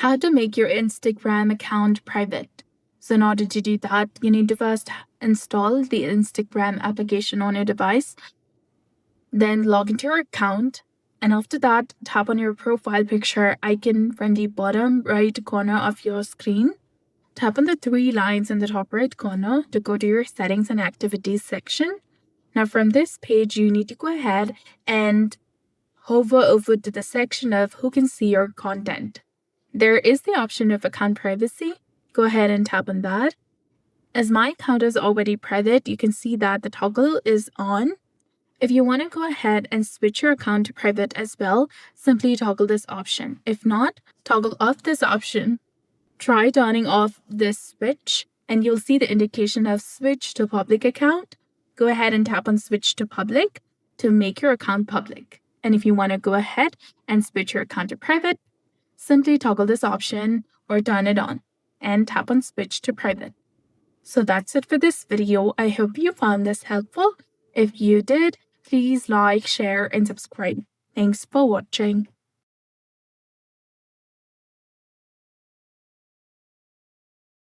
How to make your Instagram account private. So in order to do that, you need to first install the Instagram application on your device, then log into your account, and after that, tap on your profile picture icon from the bottom right corner of your screen. Tap on the three lines in the top right corner to go to your settings and activities section. Now from this page, you need to go ahead and hover over to the section of who can see your content. There is the option of account privacy. Go ahead and tap on that. As my account is already private, you can see that the toggle is on. If you want to go ahead and switch your account to private as well, simply toggle this option. If not, toggle off this option. Try turning off this switch and you'll see the indication of switch to public account. Go ahead and tap on switch to public to make your account public. And if you want to go ahead and switch your account to private, simply toggle this option or turn it on and tap on switch to private. So that's it for this video. I hope you found this helpful. If you did, please like, share, and subscribe. Thanks for watching.